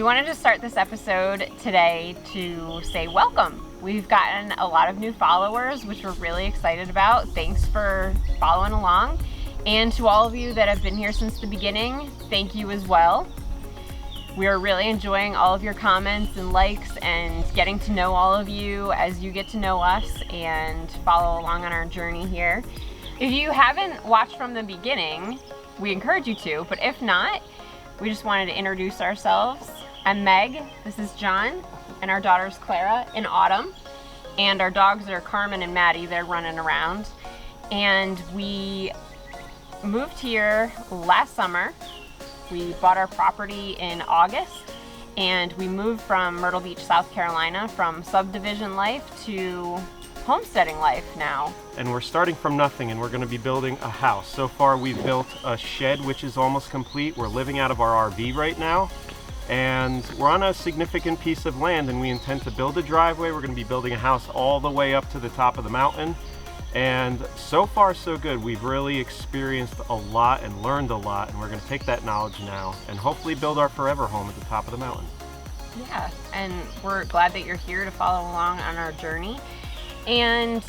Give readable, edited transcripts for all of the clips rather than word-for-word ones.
We wanted to start this episode today to say welcome. We've gotten a lot of new followers, which we're really excited about. Thanks for following along. And to all of you that have been here since the beginning, thank you as well. We are really enjoying all of your comments and likes and getting to know all of you as you get to know us and follow along on our journey here. If you haven't watched from the beginning, we encourage you to, but if not, we just wanted to introduce ourselves. I'm Meg, this is John, and our daughter's Clara and Autumn. And our dogs are Carmen and Maddie, they're running around. And we moved here last summer. We bought our property in August, and we moved from Myrtle Beach, South Carolina, from subdivision life to homesteading life now. And we're starting from nothing, and we're going to be building a house. So far we've built a shed which is almost complete. We're living out of our RV right now, and we're on a significant piece of land, and we intend to build a driveway. We're going to be building a house all the way up to the top of the mountain. And so far so good. We've really experienced a lot and learned a lot, and we're going to take that knowledge now and hopefully build our forever home at the top of the mountain. Yeah, and we're glad that you're here to follow along on our journey. And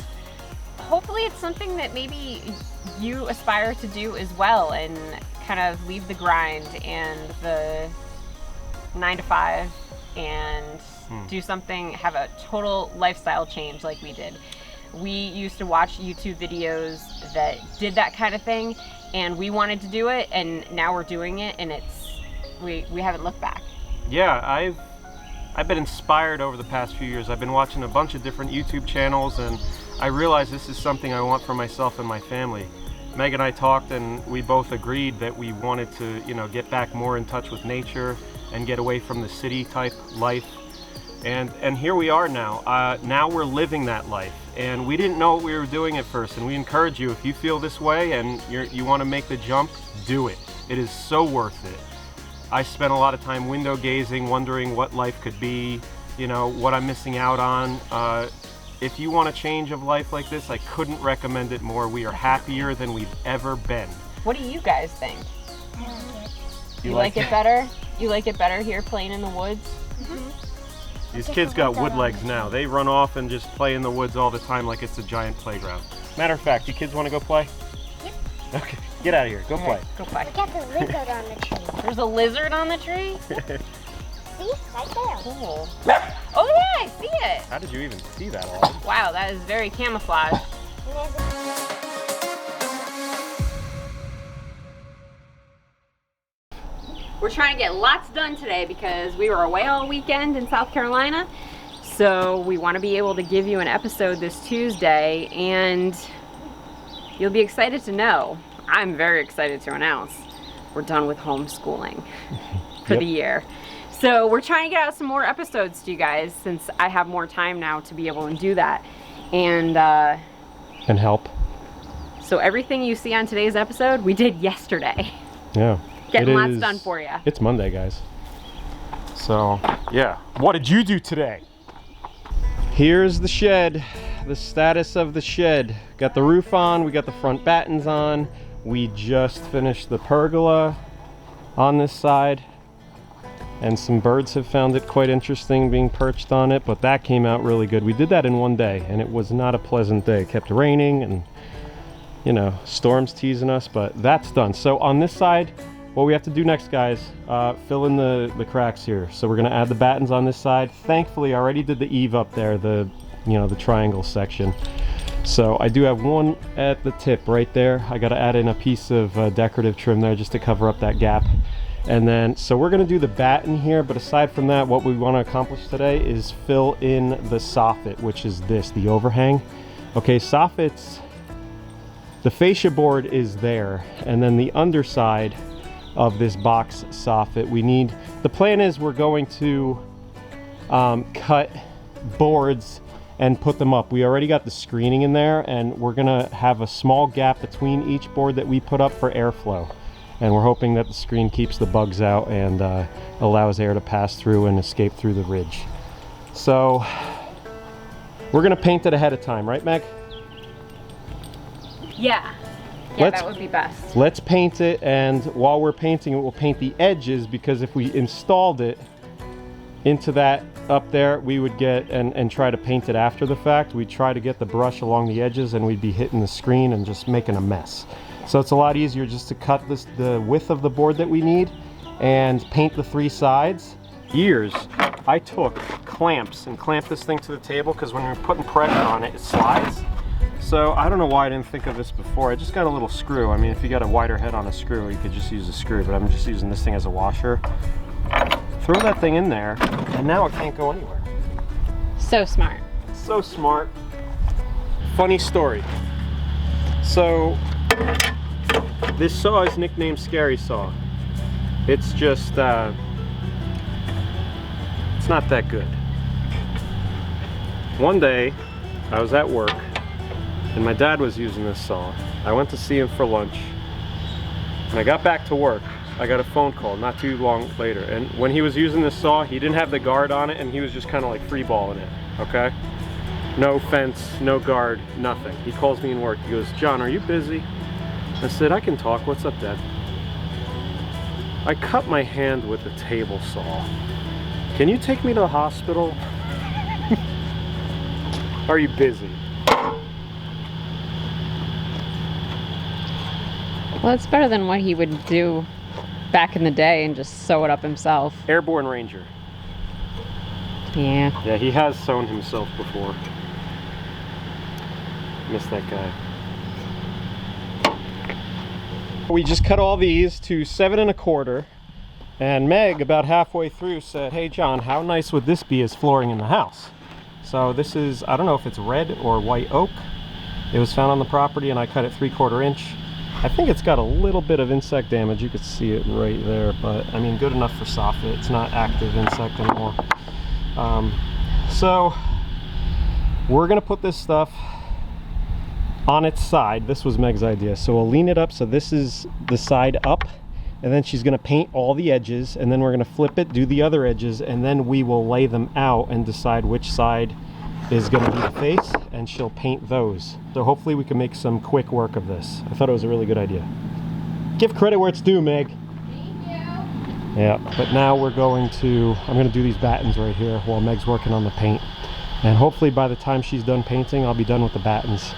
hopefully it's something that maybe you aspire to do as well, and kind of leave the grind and the 9 to 5 and do something, have a total lifestyle change like we did. We used to watch YouTube videos that did that kind of thing, and we wanted to do it, and now we're doing it, and we haven't looked back. Yeah, I've been inspired over the past few years. I've been watching a bunch of different YouTube channels, and I realized this is something I want for myself and my family. Meg and I talked, and we both agreed that we wanted to, get back more in touch with nature and get away from the city type life. And here we are now. Now we're living that life, and we didn't know what we were doing at first. And we encourage you, if you feel this way and you want to make the jump, do it. It is so worth it. I spent a lot of time window gazing, wondering what life could be, what I'm missing out on. If you want a change of life like this, I couldn't recommend it more. We are happier than we've ever been. What do you guys think? You like it better? You like it better here playing in the woods? Mm-hmm. These kids got wood legs now. They run off and just play in the woods all the time like it's a giant playground. Matter of fact, you kids want to go play? Yep. Okay, get out of here. Go play. Go play. We got the lizard on the tree. There's a lizard on the tree? See? Right there. Cool. Oh yeah, I see it. How did you even see that, Autumn? Wow, that is very camouflaged. We're trying to get lots done today because we were away all weekend in South Carolina. So we want to be able to give you an episode this Tuesday, and you'll be excited to know, I'm very excited to announce, we're done with homeschooling for the year. So we're trying to get out some more episodes to you guys, since I have more time now to be able to do that. And help. So everything you see on today's episode, we did yesterday. Yeah. Getting lots done for you. It's Monday, guys. So, yeah. What did you do today? Here's the shed. The status of the shed. Got the roof on. We got the front battens on. We just finished the pergola on this side. And some birds have found it quite interesting being perched on it, but that came out really good. We did that in one day, and it was not a pleasant day. It kept raining and, storms teasing us, but that's done. So on this side, what we have to do next, guys, fill in the cracks here. So we're gonna add the battens on this side. Thankfully, I already did the eave up there, the triangle section. So I do have one at the tip right there. I gotta add in a piece of decorative trim there just to cover up that gap. And then, so we're gonna do the batten here, but aside from that, what we wanna accomplish today is fill in the soffit, which is the overhang. Okay, soffits, the fascia board is there, and then the underside of this box soffit, the plan is we're going to cut boards and put them up. We already got the screening in there, and we're gonna have a small gap between each board that we put up for airflow. And we're hoping that the screen keeps the bugs out and allows air to pass through and escape through the ridge. So we're gonna paint it ahead of time, right, Meg? Yeah. Yeah, that would be best. Let's paint it, and while we're painting it, we'll paint the edges, because if we installed it into that up there, we would get and try to paint it after the fact. We'd try to get the brush along the edges and we'd be hitting the screen and just making a mess. So it's a lot easier just to cut the width of the board that we need and paint the 3 sides. Years, I took clamps and clamped this thing to the table because when you're putting pressure on it, it slides. So I don't know why I didn't think of this before. I just got a little screw. I mean, if you got a wider head on a screw, you could just use a screw, but I'm just using this thing as a washer. Throw that thing in there, and now it can't go anywhere. So smart. So smart. Funny story. So, this saw is nicknamed Scary Saw. It's just, it's not that good. One day, I was at work, and my dad was using this saw. I went to see him for lunch. When I got back to work, I got a phone call not too long later, and when he was using this saw, he didn't have the guard on it, and he was just kind of like freeballing it, okay? No fence, no guard, nothing. He calls me in work. He goes, "John, are you busy?" I said, "I can talk. What's up, Dad?" "I cut my hand with the table saw. Can you take me to the hospital?" "Are you busy?" Well, it's better than what he would do back in the day and just sew it up himself. Airborne Ranger. Yeah. Yeah, he has sewn himself before. Miss that guy. We just cut all these to 7 1/4, and Meg about halfway through said, "Hey John, how nice would this be as flooring in the house?" So this is, I don't know if it's red or white oak. It was found on the property and I cut it 3/4 inch. I think it's got a little bit of insect damage. You could see it right there, but I mean, good enough for soffit. It's not active insect anymore. So we're gonna put this stuff on its side. This was Meg's idea. So we'll lean it up so this is the side up, and then she's gonna paint all the edges, and then we're gonna flip it, do the other edges, and then we will lay them out and decide which side is gonna be the face, and she'll paint those. So hopefully we can make some quick work of this. I thought it was a really good idea. Give credit where it's due, Meg. Thank you. Yeah, but now we're going to, I'm gonna do these battens right here while Meg's working on the paint. And hopefully by the time she's done painting, I'll be done with the battens.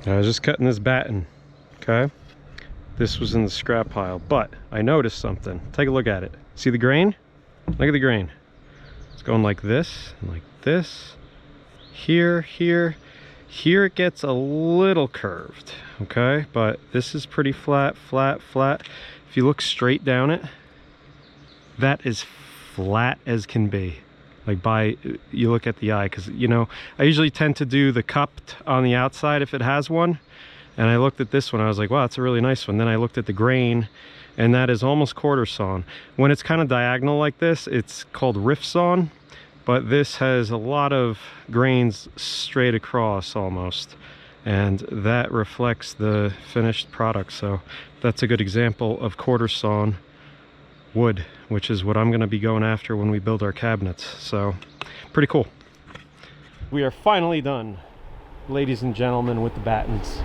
I was just cutting this batten, okay? This was in the scrap pile, but I noticed something. Take a look at it. See the grain? Look at the grain. It's going like this, and like this. Here, here. Here it gets a little curved, okay? But this is pretty flat, flat, flat. If you look straight down it, that is flat as can be. Like you look at the eye, because you know I usually tend to do the cupped on the outside if it has one, and I looked at this one, I was like, wow, that's a really nice one. Then I looked at the grain, and that is almost quarter sawn. When it's kind of diagonal like this, it's called rift sawn, but this has a lot of grains straight across almost, and that reflects the finished product. So that's a good example of quarter sawn wood, which is what I'm going to be going after when we build our cabinets. So pretty cool. We are finally done. ladies and gentlemen, with the battens.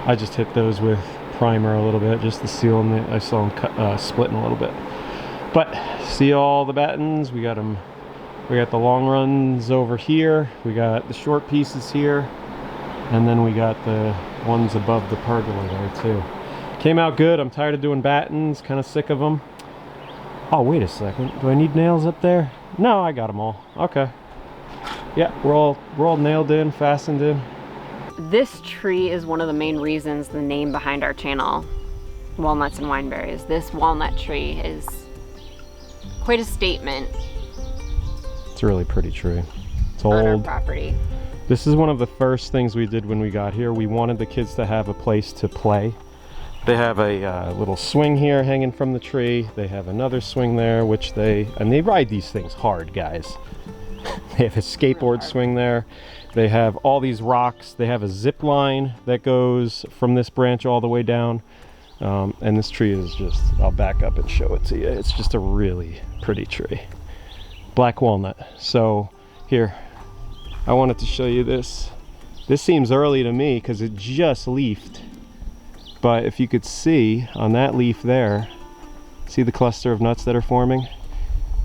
I just hit those with primer a little bit just to seal them. I saw them splitting a little bit. But see all the battens? We got them. We got the long runs over here. We got the short pieces here. And then we got the ones above the pergola there too. Came out good. I'm tired of doing battens. Kind of sick of them. Oh, wait a second. Do I need nails up there? No, I got them all. Okay. Yeah, we're all nailed in, fastened in. This tree is one of the main reasons the name behind our channel, Walnuts and Wineberries. This walnut tree is quite a statement. It's a really pretty tree. It's on our old. Property. This is one of the first things we did when we got here. We wanted the kids to have a place to play. They have a little swing here hanging from the tree. They have another swing there, which they ride these things hard, guys. They have a skateboard swing there. They have all these rocks. They have a zip line that goes from this branch all the way down. And this tree is just, I'll back up and show it to you. It's just a really pretty tree. Black walnut. So here, I wanted to show you this. This seems early to me because it just leafed. But if you could see on that leaf there, see the cluster of nuts that are forming?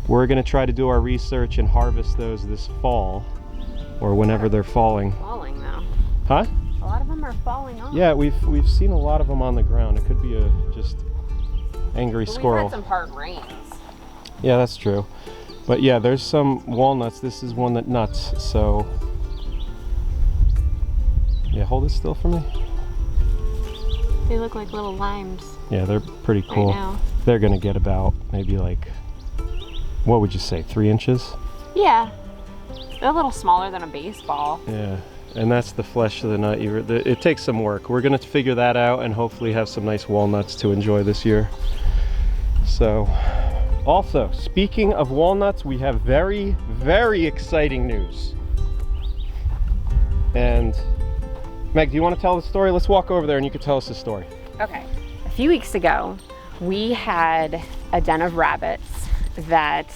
We're gonna try to do our research and harvest those this fall, or whenever they're falling. Falling though. Huh? A lot of them are falling off. Yeah, we've seen a lot of them on the ground. It could be a just angry But squirrel. We've had some hard rains. Yeah, that's true. But yeah, there's some walnuts. This is one that nuts, so yeah, hold it still for me. They look like little limes. Yeah, they're pretty cool. Right now. They're gonna get about maybe like, what would you say, 3 inches? Yeah. They're a little smaller than a baseball. Yeah, and that's the flesh of the nut. It takes some work. We're gonna figure that out and hopefully have some nice walnuts to enjoy this year. So, also, speaking of walnuts, we have very, very exciting news. And Meg, do you want to tell the story? Let's walk over there and you can tell us the story. Okay. A few weeks ago, we had a den of rabbits that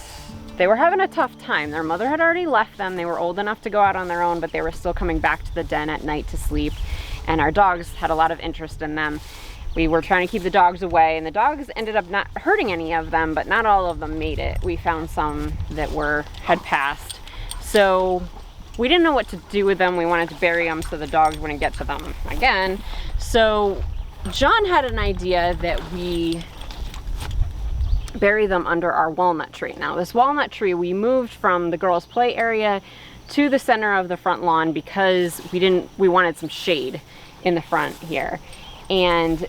they were having a tough time. Their mother had already left them. They were old enough to go out on their own, but they were still coming back to the den at night to sleep. And our dogs had a lot of interest in them. We were trying to keep the dogs away, and the dogs ended up not hurting any of them, but not all of them made it. We found some that had passed. So we didn't know what to do with them. We wanted to bury them so the dogs wouldn't get to them again. So John had an idea that we bury them under our walnut tree. Now this walnut tree, we moved from the girls' play area to the center of the front lawn because we wanted some shade in the front here. And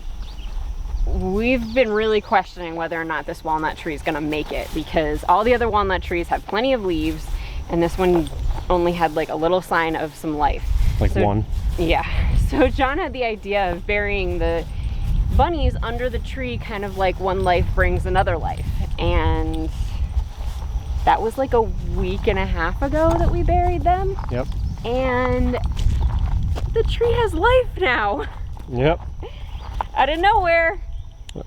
we've been really questioning whether or not this walnut tree is gonna make it, because all the other walnut trees have plenty of leaves and this one only had like a little sign of some life. Like one? Yeah. So John had the idea of burying the bunnies under the tree, kind of like one life brings another life. And that was like a week and a half ago that we buried them. Yep. And the tree has life now. Yep. Out of nowhere.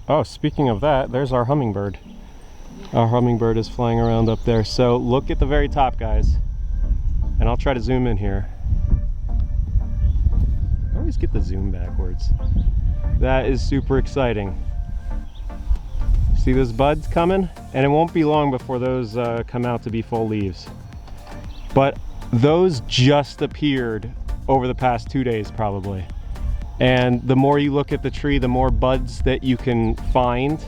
Oh, speaking of that, there's our hummingbird. Our hummingbird is flying around up there. So look at the very top, guys. And I'll try to zoom in here. I always get the zoom backwards. That is super exciting. See those buds coming? And it won't be long before those come out to be full leaves. But those just appeared over the past 2 days probably. And the more you look at the tree, the more buds that you can find.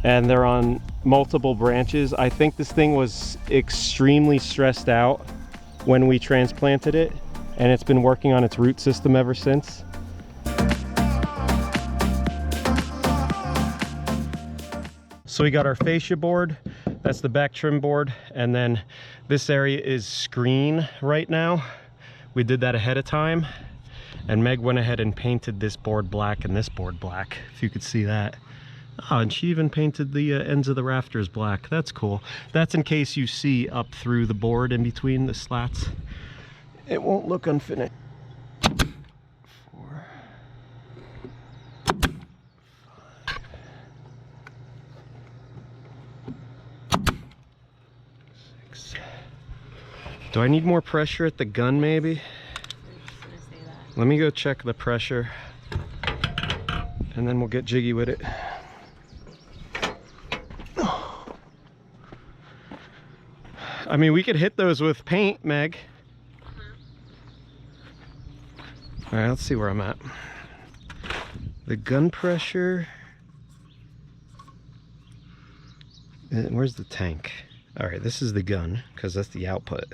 And they're on multiple branches. I think this thing was extremely stressed out when we transplanted it, and it's been working on its root system ever since. So we got our fascia board, that's the back trim board, and then this area is screen right now. We did that ahead of time, and Meg went ahead and painted this board black and this board black, if you could see that. Oh, and she even painted the ends of the rafters black. That's cool. That's in case you see up through the board in between the slats. It won't look unfinished. 4, 5, 6, Do I need more pressure at the gun maybe? Let me go check the pressure and then we'll get jiggy with it. I mean, we could hit those with paint, Meg. All right, let's see where I'm at. The gun pressure. Where's the tank? All right, this is the gun because that's the output.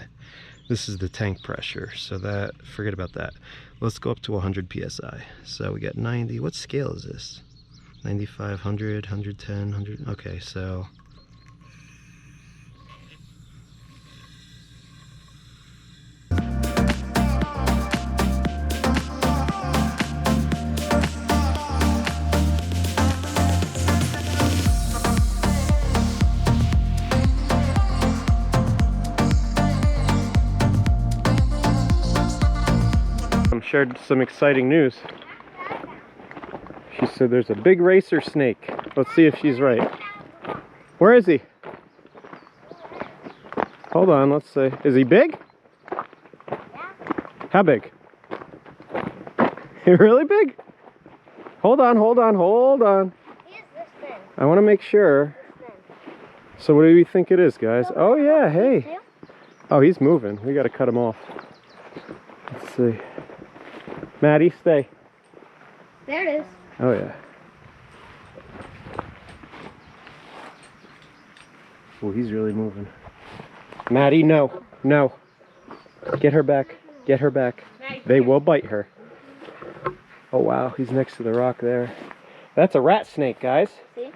This is the tank pressure, so that, forget about that. Let's go up to 100 psi. So we got 90. What scale is this? 95, 100, 110, 100. Okay, so shared some exciting news. She said there's a big racer snake. Let's see if she's right. Where is he? Hold on, let's see. Is he big? How big? Really big? Hold on, hold on, hold on. He is this thin. I want to make sure. So what do you think it is, guys? Oh yeah, hey. Oh, he's moving. We got to cut him off. Let's see. Maddie, stay. There it is. Oh yeah. Oh, he's really moving. Maddie, no, no. Get her back. Get her back. They will bite her. Oh wow, he's next to the rock there. That's a rat snake, guys. See?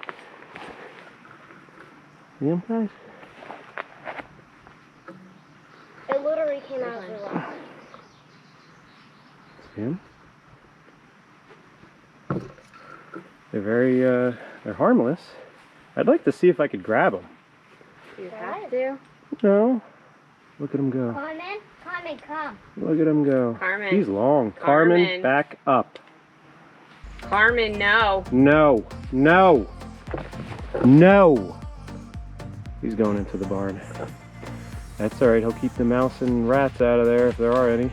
Yeah, guys. It literally came out of the rock. Him. They're very, they're harmless. I'd like to see if I could grab them. You have to. No. Look at him go. Carmen, Carmen, come. Look at him go. Carmen. He's long. Carmen, Carmen. back up. Carmen, no. No. No. No. He's going into the barn. That's alright. He'll keep the mouse and rats out of there if there are any.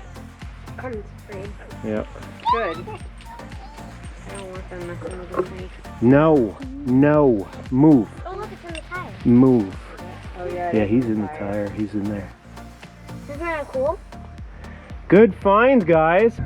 Carmen's afraid. Yep. Good. I don't want them messing with the tank. No. No. Move. Oh, look, it's in the tire. Move. Oh yeah. Yeah, he's in the tire. He's in there. Isn't that cool? Good find, guys.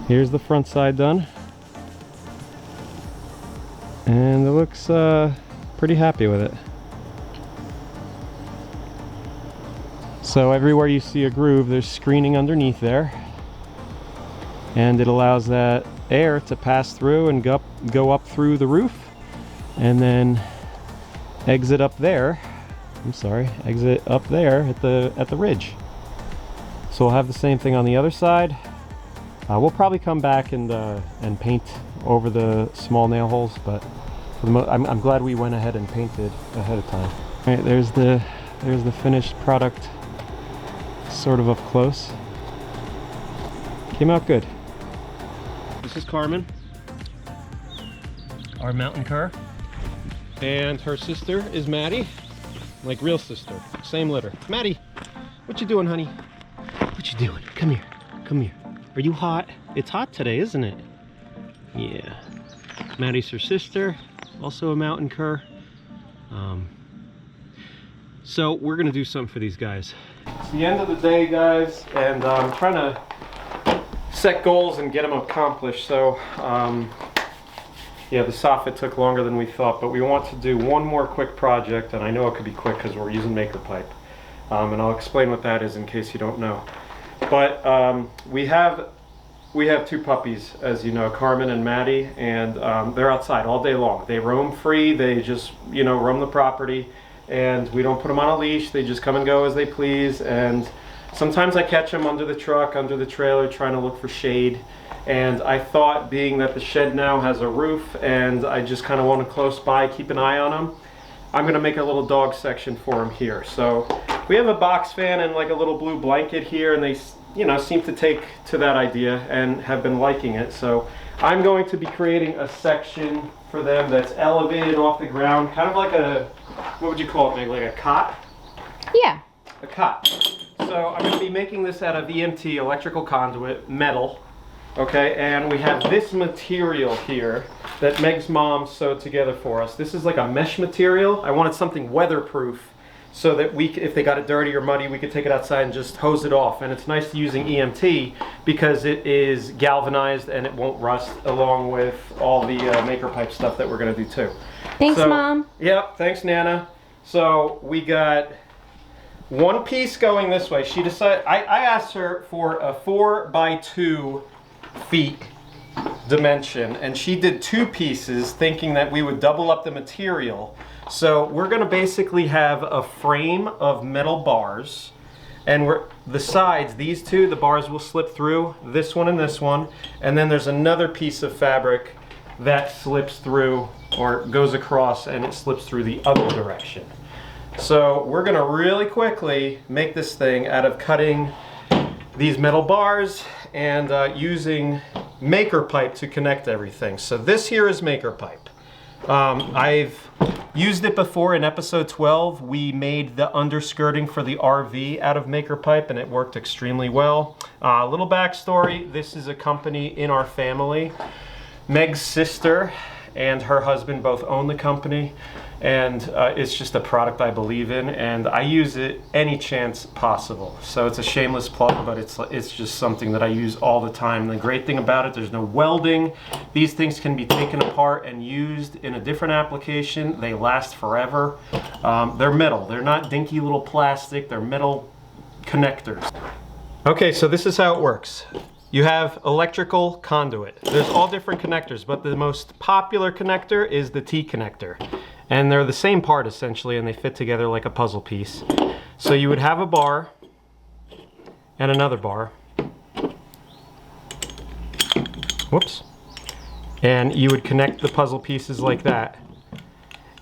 Here's the front side done. And it looks pretty happy with it. So everywhere you see a groove, there's screening underneath there. And it allows that air to pass through and go up through the roof. And then exit up there. I'm sorry, exit up there at the ridge. So we'll have the same thing on the other side. We'll probably come back and paint over the small nail holes, but for the I'm glad we went ahead and painted ahead of time. All right, there's the finished product, sort of up close. Came out good. This is Carmen, our mountain cur, and her sister is Maddie, like real sister, same litter. Maddie, what you doing, honey? What you doing? Come here, come here. Are you hot? It's hot today, isn't it? Yeah. Maddie's her sister, also a mountain cur. So we're gonna do something for these guys. It's the end of the day, guys, and I'm trying to set goals and get them accomplished. So, yeah, the soffit took longer than we thought, but we want to do one more quick project, and I know it could be quick because we're using maker pipe. And I'll explain what that is in case you don't know. But we have two puppies, as you know, Carmen and Maddie, and they're outside all day long. They roam free. They just, you know, roam the property, and we don't put them on a leash. They just come and go as they please. And sometimes I catch them under the truck, under the trailer, trying to look for shade. And I thought, being that the shed now has a roof and I just kind of want to close by, keep an eye on them, I'm going to make a little dog section for them here. So we have a box fan and like a little blue blanket here, and they, you know, seem to take to that idea and have been liking it. So I'm going to be creating a section for them that's elevated off the ground, kind of like a, what would you call it, Meg? Like a cot? Yeah. A cot. So I'm going to be making this out of EMT, electrical conduit, metal. Okay, and we have this material here that Meg's mom sewed together for us. This is like a mesh material. I wanted something weatherproof so that if they got it dirty or muddy, we could take it outside and just hose it off. And it's nice using EMT because it is galvanized and it won't rust, along with all the maker pipe stuff that we're going to do too. Thanks, Mom. Yep, thanks, Nana. So we got one piece going this way. She decided, I asked her for a 4x2 feet dimension, and she did two pieces thinking that we would double up the material. So we're going to basically have a frame of metal bars, and the sides, these two, the bars will slip through, this one and this one, and then there's another piece of fabric that slips through or goes across, and it slips through the other direction. So we're going to really quickly make this thing out of cutting these metal bars and using maker pipe to connect everything. So this here is maker pipe. I've used it before. In episode 12, we made the underskirting for the RV out of maker pipe, and it worked extremely well. Little backstory, this is a company in our family. Meg's sister and her husband both own the company, and it's just a product I believe in, and I use it any chance possible. So it's a shameless plug, but it's just something that I use all the time. The great thing about it, there's no welding. These things can be taken apart and used in a different application. They last forever. They're metal. They're not dinky little plastic. They're metal connectors. Okay, so this is how it works. You have electrical conduit. There's all different connectors, but the most popular connector is the T connector. And they're the same part essentially, and they fit together like a puzzle piece. So you would have a bar and another bar. Whoops. And you would connect the puzzle pieces like that.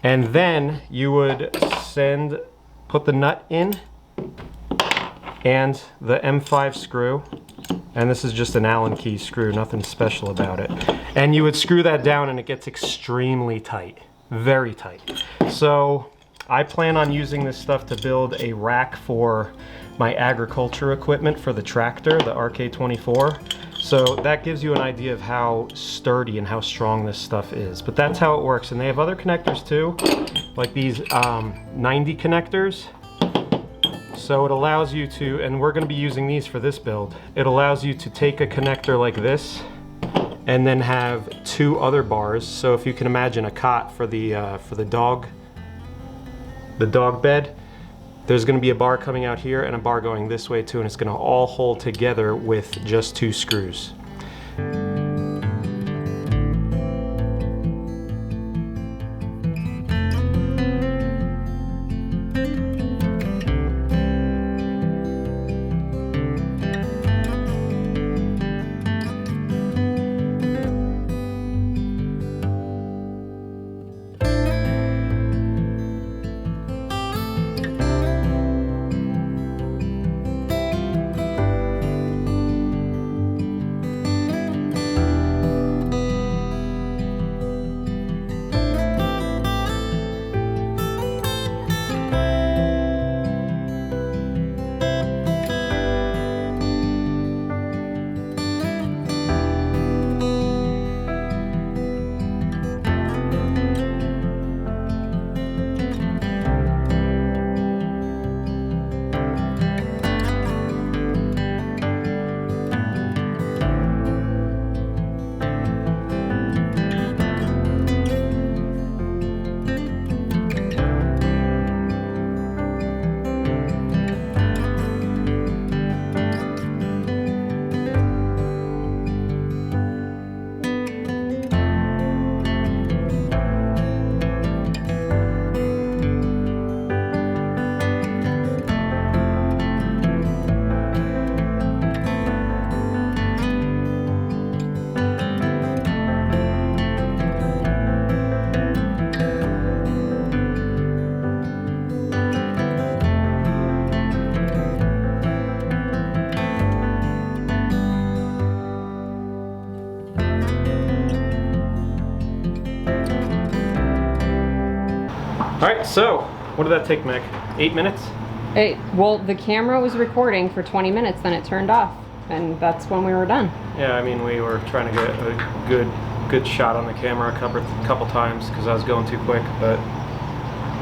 And then you would put the nut in and the M5 screw. And this is just an Allen key screw, nothing special about it. And you would screw that down and it gets extremely tight, very tight. So I plan on using this stuff to build a rack for my agriculture equipment for the tractor, the RK24. So that gives you an idea of how sturdy and how strong this stuff is. But that's how it works. And they have other connectors too, like these 90 connectors. So it allows you to, and we're going to be using these for this build, it allows you to take a connector like this and then have two other bars. So if you can imagine a cot for the dog bed, there's going to be a bar coming out here and a bar going this way too, and it's going to all hold together with just two screws. So, what did that take, Meg? 8 minutes? Well, the camera was recording for 20 minutes, then it turned off, and that's when we were done. Yeah, I mean, we were trying to get a good shot on the camera a couple times because I was going too quick, but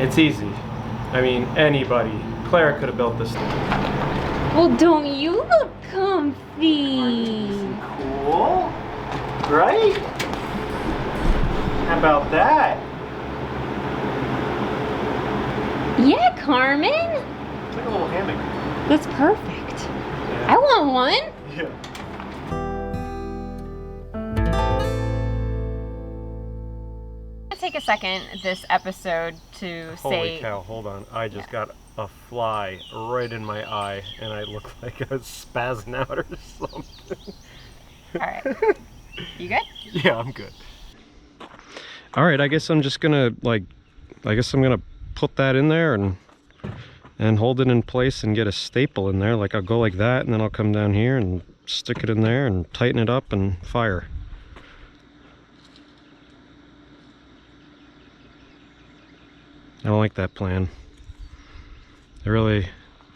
it's easy. I mean, anybody. Clara could have built this thing. Well, don't you look comfy? Cool, right? How about that? Yeah, Carmen. It's like a little hammock. That's perfect. Yeah. I want one. Yeah. Take a second this episode to Holy cow, hold on. I just got a fly right in my eye and I look like I was spazzing out or something. Alright. You good? Yeah, I'm good. Alright, I guess I'm just gonna put that in there and hold it in place and get a staple in there. Like I'll go like that and then I'll come down here and stick it in there and tighten it up and fire. I don't like that plan. I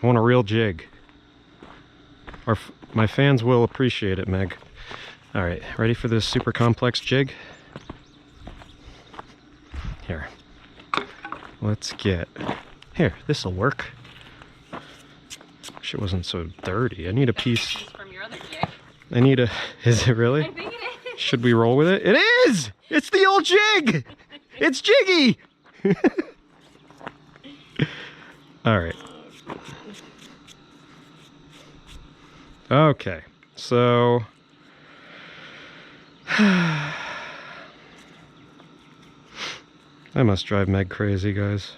want a real jig. My fans will appreciate it, Meg. Alright, ready for this super complex jig? Here. Let's get... Here, this'll work. Wish it wasn't so dirty. I need a piece... From your other jig. I need a... Is it really? I think it is. Should we roll with it? It is! It's the old jig! It's jiggy! Alright. Okay, so... I must drive Meg crazy, guys.